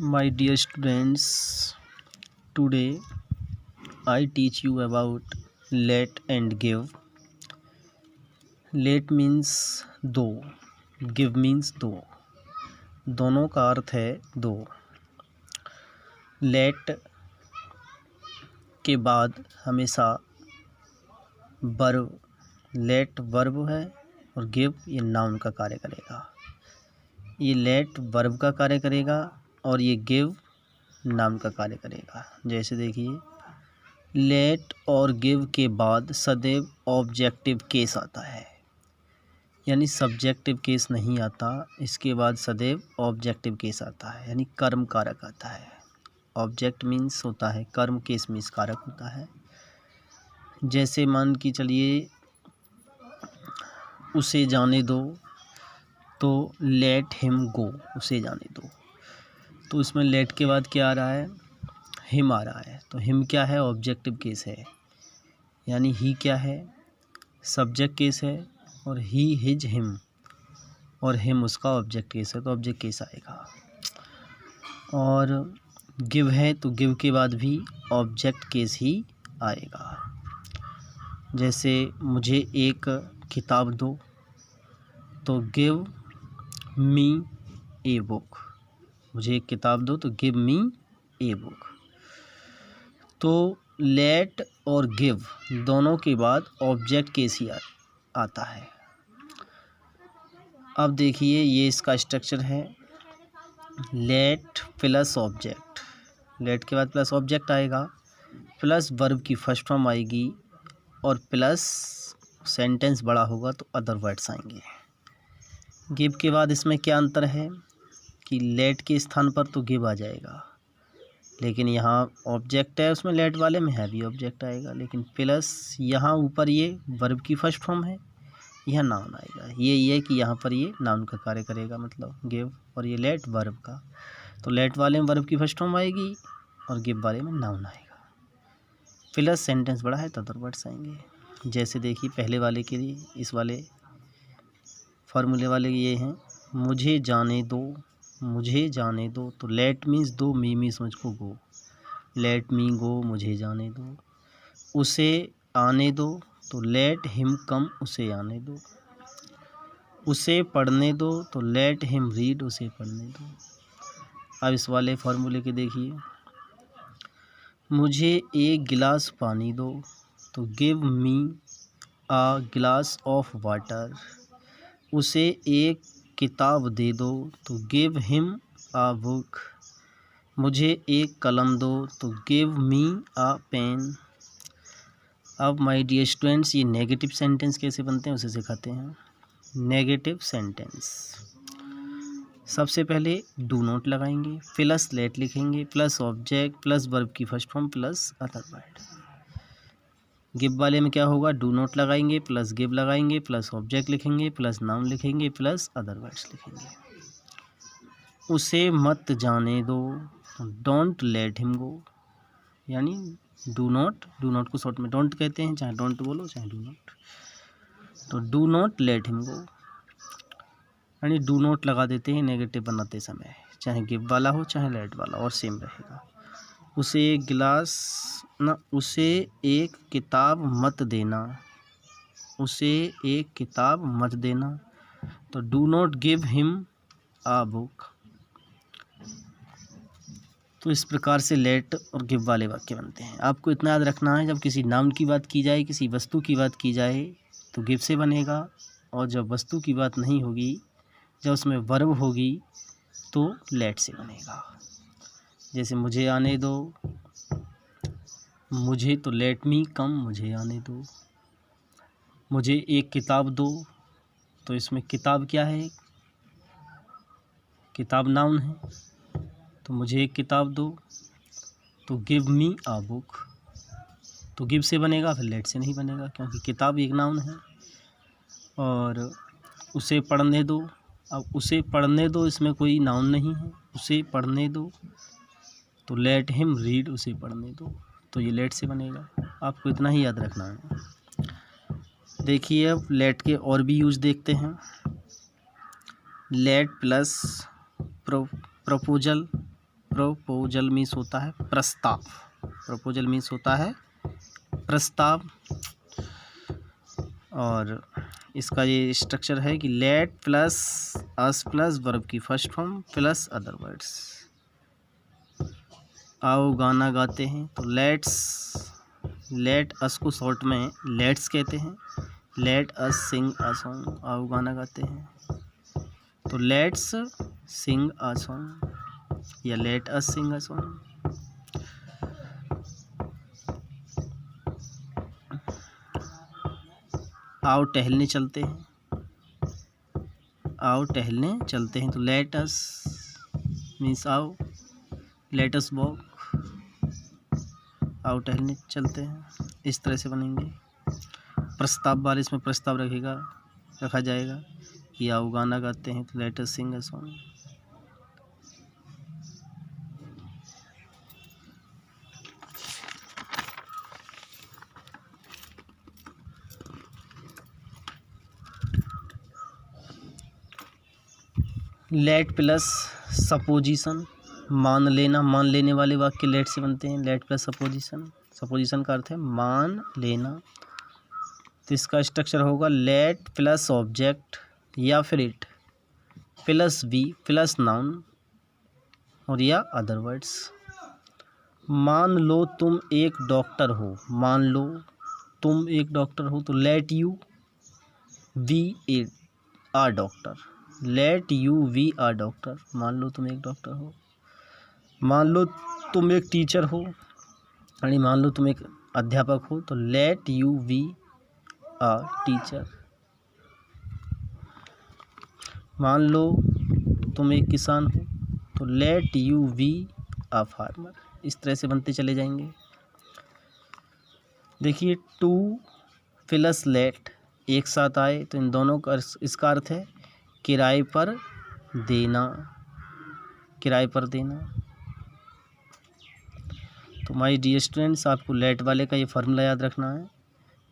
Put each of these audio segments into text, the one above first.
My dear students, today I teach you about let and give. Let means दो, give means दो, दोनों का अर्थ है दो। let के बाद हमेशा वर्ब, let वर्ब है और give ये नाउन का कार्य करेगा। ये let वर्ब का कार्य करेगा और ये give नाम का कार्य करेगा। जैसे देखिए, लेट और गिव के बाद सदैव ऑब्जेक्टिव केस आता है, यानी सब्जेक्टिव केस नहीं आता। इसके बाद सदैव ऑब्जेक्टिव केस आता है, यानी कर्म कारक आता है। ऑब्जेक्ट मीन्स होता है कर्म, केस मीन्स कारक होता है। जैसे मान कि चलिए उसे जाने दो, तो लेट हिम गो, उसे जाने दो। तो इसमें लेट के बाद क्या आ रहा है? हिम आ रहा है। तो हिम क्या है? ऑब्जेक्टिव केस है, यानी ही क्या है? सब्जेक्ट केस है, और ही हिज हिम, और हिम उसका ऑब्जेक्ट केस है, तो ऑब्जेक्ट केस आएगा। और गिव है तो गिव के बाद भी ऑब्जेक्ट केस ही आएगा। जैसे मुझे एक किताब दो, तो गिव मी ए बुक, मुझे एक किताब दो तो गिव मी ए बुक। तो लेट और गिव दोनों के बाद ऑब्जेक्ट केस ही आता है। अब देखिए, ये इसका स्ट्रक्चर है, लेट प्लस ऑब्जेक्ट, लेट के बाद प्लस ऑब्जेक्ट आएगा, प्लस वर्ब की फर्स्ट फॉर्म आएगी, और प्लस सेंटेंस बड़ा होगा तो अदर वर्ड्स आएंगे। गिव के बाद इसमें क्या अंतर है कि लेट के स्थान पर तो गिव आ जाएगा, लेकिन यहाँ ऑब्जेक्ट है, उसमें लेट वाले में है भी ऑब्जेक्ट आएगा, लेकिन प्लस यहाँ ऊपर ये वर्ब की फर्स्ट फॉर्म है, यह नाउन आएगा। ये है कि यहाँ पर ये नाउन का कार्य करेगा, मतलब गिव, और ये लेट वर्ब का। तो लेट वाले में वर्ब की फर्स्ट फॉर्म आएगी और गिव वाले में नाउन आएगा। प्लस सेंटेंस बड़ा है तो अदर वर्ड्स आएंगे। जैसे देखिए, पहले वाले के लिए, इस वाले फार्मूले वाले ये हैं, मुझे जाने दो, मुझे जाने दो, तो लेट मीन्स दो, मी मीन्स मुझको गो, लेट मी गो, मुझे जाने दो। उसे आने दो, तो लेट हिम कम, उसे आने दो। उसे पढ़ने दो, तो लेट हिम रीड, उसे पढ़ने दो। अब इस वाले फार्मूले के देखिए, मुझे एक गिलास पानी दो, तो गिव मी आ गिलास ऑफ वाटर। उसे एक किताब दे दो, तो गिव हिम आ बुक। मुझे एक कलम दो, तो गिव मी आ पेन। अब माय डियर स्टूडेंट्स, ये नेगेटिव सेंटेंस कैसे बनते हैं उसे सिखाते हैं। नेगेटिव सेंटेंस, सबसे पहले डू नॉट लगाएंगे, प्लस लेट लिखेंगे, प्लस ऑब्जेक्ट, प्लस वर्ब की first form, plus other word. Give वाले में क्या होगा? डू नॉट लगाएंगे, प्लस गिव लगाएंगे, प्लस ऑब्जेक्ट लिखेंगे, प्लस नाउन लिखेंगे, प्लस अदर वर्ड्स लिखेंगे। उसे मत जाने दो, डोंट लेट हिम गो, यानी डू नॉट को शॉर्ट में डोंट कहते हैं, चाहे डोंट बोलो चाहे डू नॉट। तो do not let him go, यानी डू नॉट लगा देते हैं नेगेटिव बनाते समय, चाहे गिव वाला हो चाहे लेट वाला, और सेम रहेगा। उसे एक गिलास ना, उसे एक किताब मत देना, उसे एक किताब मत देना, तो do not give him a book. तो इस प्रकार से लेट और गिव वाले वाक्य बनते हैं। आपको इतना याद रखना है, जब किसी नाउन की बात की जाए, किसी वस्तु की बात की जाए, तो गिव से बनेगा, और जब वस्तु की बात नहीं होगी, जब उसमें वर्ब होगी, तो लेट से बनेगा। जैसे मुझे आने दो, मुझे तो लेट मी कम, मुझे आने दो। मुझे एक किताब दो, तो इसमें किताब क्या है? किताब नाउन है, तो मुझे एक किताब दो, तो गिव मी आ बुक। तो गिव से बनेगा, फिर लेट से नहीं बनेगा, क्योंकि किताब एक नाउन है। और उसे पढ़ने दो, अब उसे पढ़ने दो, इसमें कोई नाउन नहीं है, उसे पढ़ने दो, तो लेट हिम रीड, उसे पढ़ने दो, तो ये लेट से बनेगा। आपको इतना ही याद रखना है। देखिए, अब लेट के और भी यूज देखते हैं। Late plus proposal, proposal means होता है प्रस्ताव, प्रपोजल मीन्स होता है प्रस्ताव। और इसका ये स्ट्रक्चर है कि लेट प्लस अस प्लस वर्ब की first form plus other words. आओ गाना गाते हैं, तो लेट अस को शॉर्ट में लेट्स कहते हैं। Late us sing a song, आओ गाना गाते हैं तो लेट्स सिंग अ सॉन्ग या let us sing a song. आओ टहलने चलते हैं, आओ टहलने चलते हैं तो लेट अस मीन्स आओ, लेट अस वॉक, आओ टहलने चलते हैं। इस तरह से बनेंगे। प्रस्ताव वाले इसमें प्रस्ताव रखा जाएगा कि आओ गाना गाते हैं तो let us sing a song. Let plus supposition, मान लेना, मान लेने वाले वाक्य लेट से बनते हैं। लेट प्लस सपोजिशन, सपोजिशन का अर्थ है मान लेना। तो इसका स्ट्रक्चर होगा लेट प्लस ऑब्जेक्ट या फिर it plus be plus noun और या अदर वर्ड्स। मान लो तुम एक डॉक्टर हो, मान लो तुम एक डॉक्टर हो तो let you be a are doctor, let you we are doctor. मान लो तुम एक डॉक्टर हो। मान लो तुम एक टीचर हो, यानी मान लो तुम एक अध्यापक हो तो let you we are teacher. मान लो तुम एक किसान हो तो let you we are farmer. इस तरह से बनते चले जाएंगे। देखिए टू प्लस लेट एक साथ आए तो इन दोनों का इसका अर्थ है किराए पर देना, किराए पर देना। तो माय डियर स्टूडेंट्स, आपको लेट वाले का ये फार्मूला याद रखना है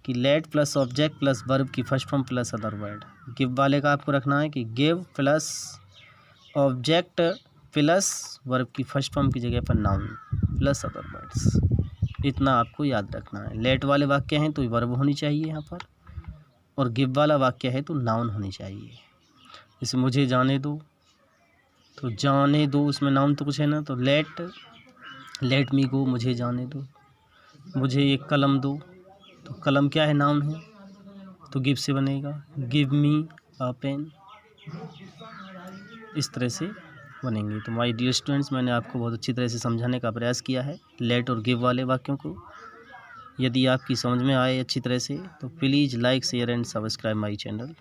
कि let plus object plus verb की first form plus other word. Give वाले का आपको रखना है कि give plus object plus verb की फर्स्ट फॉर्म की जगह पर नाउन प्लस अदर वर्ड्स। इतना आपको याद रखना है। लेट वाले वाक्य हैं तो वर्ब होनी चाहिए यहाँ पर, और गिव वाला वाक्य है तो नाउन होनी चाहिए। जैसे मुझे जाने दो तो जाने दो, उसमें नाउन तो कुछ है ना, तो लेट मी गो, मुझे जाने दो। मुझे एक कलम दो, तो कलम क्या है, नाउन है, तो गिव से बनेगा गिव मी अ पेन। इस तरह से बनेंगे। तो माय डियर स्टूडेंट्स, मैंने आपको बहुत अच्छी तरह से समझाने का प्रयास किया है लेट और गिव वाले वाक्यों को। यदि आपकी समझ में आए अच्छी तरह से तो please like share and subscribe my channel.